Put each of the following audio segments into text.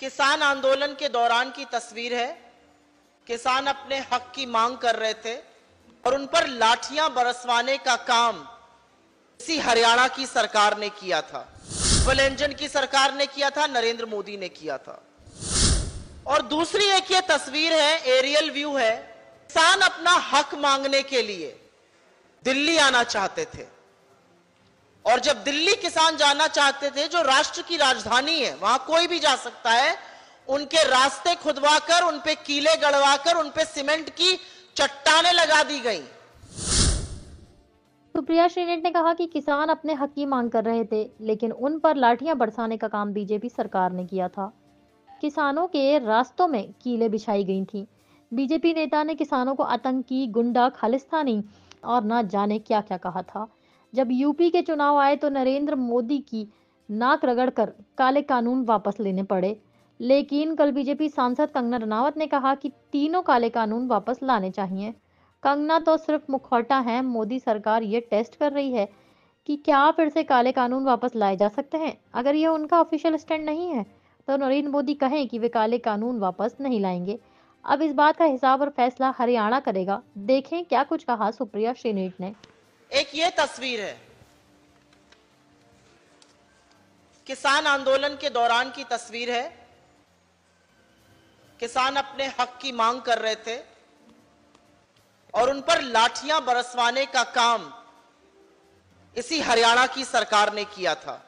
किसान आंदोलन के दौरान की तस्वीर है। किसान अपने हक की मांग कर रहे थे और उन पर लाठियां बरसवाने का काम इसी हरियाणा की सरकार ने किया था, डबल इंजन की सरकार ने किया था, नरेंद्र मोदी ने किया था। और दूसरी एक ये तस्वीर है, एरियल व्यू है। किसान अपना हक मांगने के लिए दिल्ली आना चाहते थे और जब दिल्ली किसान जाना चाहते थे, जो राष्ट्र की राजधानी है, वहां कोई भी जा सकता है, उनके रास्ते खुदवाकर, उन पे कीले गड़वाकर, उन पे सीमेंट की चट्टानें लगा दी गई। सुप्रिया श्रीनेट ने कहा कि किसान अपने हक की मांग कर रहे थे, लेकिन उन पर लाठियां बरसाने का काम बीजेपी सरकार ने किया था। किसानों के रास्तों में कीले बिछाई गई थीं। बीजेपी नेता ने किसानों को आतंकी, गुंडा, खालिस्तानी और न जाने क्या क्या कहा था। जब यूपी के चुनाव आए तो नरेंद्र मोदी की नाक रगड़कर काले कानून वापस लेने पड़े, लेकिन कल बीजेपी सांसद कंगना रनावत ने कहा कि तीनों काले कानून वापस लाने चाहिए। कंगना तो सिर्फ मुखौटा है, मोदी सरकार ये टेस्ट कर रही है कि क्या फिर से काले कानून वापस लाए जा सकते हैं। अगर ये उनका ऑफिशियल स्टैंड नहीं है तो नरेंद्र मोदी कहें कि वे काले कानून वापस नहीं लाएंगे। अब इस बात का हिसाब और फैसला हरियाणा करेगा। देखें क्या कुछ कहा सुप्रिया श्रीनेट ने। एक ये तस्वीर है, किसान आंदोलन के दौरान की तस्वीर है। किसान अपने हक की मांग कर रहे थे और उन पर लाठियां बरसवाने का काम इसी हरियाणा की सरकार ने किया था,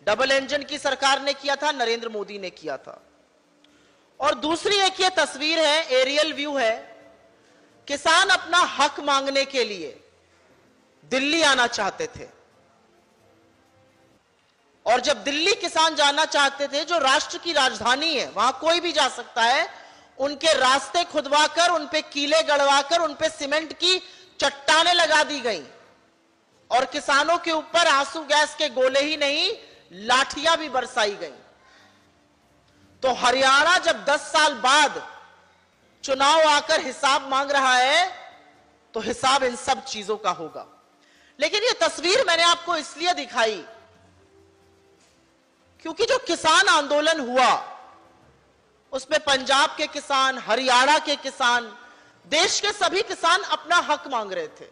डबल इंजन की सरकार ने किया था, नरेंद्र मोदी ने किया था। और दूसरी एक ये तस्वीर है, एरियल व्यू है। किसान अपना हक मांगने के लिए दिल्ली आना चाहते थे और जब दिल्ली किसान जाना चाहते थे, जो राष्ट्र की राजधानी है, वहां कोई भी जा सकता है, उनके रास्ते खुदवाकर, उन पे कीले गड़वाकर, उन पे सीमेंट की चट्टानें लगा दी गई और किसानों के ऊपर आंसू गैस के गोले ही नहीं, लाठियां भी बरसाई गई। तो हरियाणा जब 10 साल बाद चुनाव आकर हिसाब मांग रहा है तो हिसाब इन सब चीजों का होगा। लेकिन ये तस्वीर मैंने आपको इसलिए दिखाई क्योंकि जो किसान आंदोलन हुआ उसमें पंजाब के किसान, हरियाणा के किसान, देश के सभी किसान अपना हक मांग रहे थे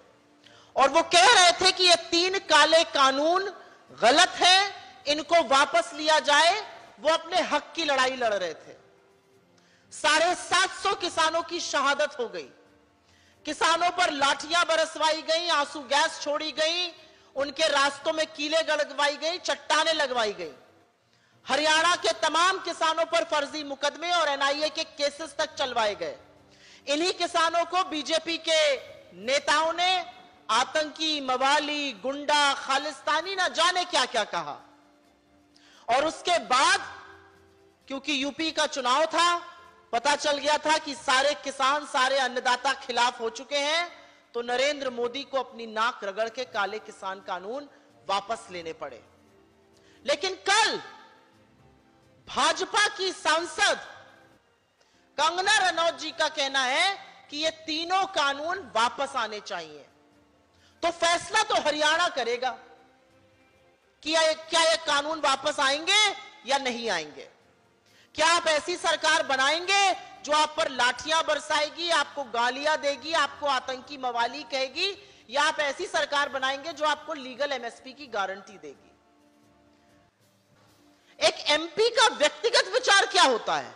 और वो कह रहे थे कि ये 3 काले कानून गलत हैं, इनको वापस लिया जाए। वो अपने हक की लड़ाई लड़ रहे थे। 750 किसानों की शहादत हो गई, किसानों पर लाठियां बरसवाई गई, आंसू गैस छोड़ी गई, उनके रास्तों में कीले गड़वाई गई, चट्टानें लगवाई गई। हरियाणा के तमाम किसानों पर फर्जी मुकदमे और एनआईए के केसेस तक चलवाए गए। इन्हीं किसानों को बीजेपी के नेताओं ने आतंकी, मवाली, गुंडा, खालिस्तानी न जाने क्या क्या कहा। और उसके बाद क्योंकि यूपी का चुनाव था, पता चल गया था कि सारे किसान, सारे अन्नदाता खिलाफ हो चुके हैं, तो नरेंद्र मोदी को अपनी नाक रगड़ के काले किसान कानून वापस लेने पड़े। लेकिन कल भाजपा की सांसद कंगना रनौत जी का कहना है कि ये तीनों कानून वापस आने चाहिए। तो फैसला तो हरियाणा करेगा कि क्या ये कानून वापस आएंगे या नहीं आएंगे। क्या आप ऐसी सरकार बनाएंगे जो आप पर लाठियां बरसाएगी, आपको गालियां देगी, आपको आतंकी मवाली कहेगी, या आप ऐसी सरकार बनाएंगे जो आपको लीगल एमएसपी की गारंटी देगी। एक एमपी का व्यक्तिगत विचार क्या होता है,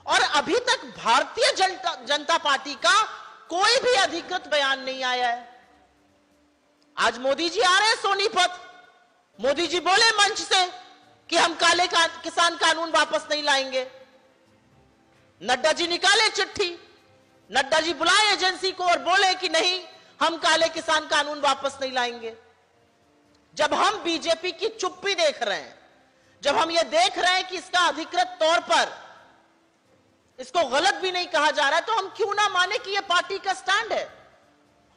और अभी तक भारतीय जनता पार्टी का कोई भी अधिकृत बयान नहीं आया है। आज मोदी जी आ रहे हैं सोनीपत, मोदी जी बोले मंच से कि हम काले किसान कानून वापस नहीं लाएंगे। नड्डा जी निकाले चिट्ठी, नड्डा जी बुलाए एजेंसी को और बोले कि नहीं, हम काले किसान कानून वापस नहीं लाएंगे। जब हम बीजेपी की चुप्पी देख रहे हैं, जब हम ये देख रहे हैं कि इसका अधिकृत तौर पर इसको गलत भी नहीं कहा जा रहा है, तो हम क्यों ना माने कि यह पार्टी का स्टैंड है।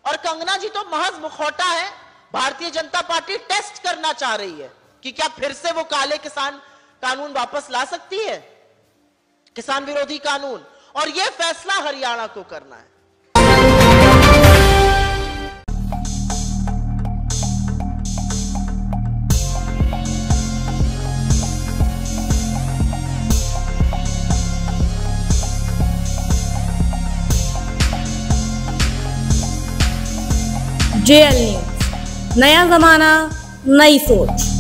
और कंगना जी तो महज मुखौटा है। भारतीय जनता पार्टी टेस्ट करना चाह रही है कि क्या फिर से वो काले किसान कानून वापस ला सकती है, किसान विरोधी कानून। और यह फैसला हरियाणा को करना है। JL न्यूज़, नया जमाना, नई सोच।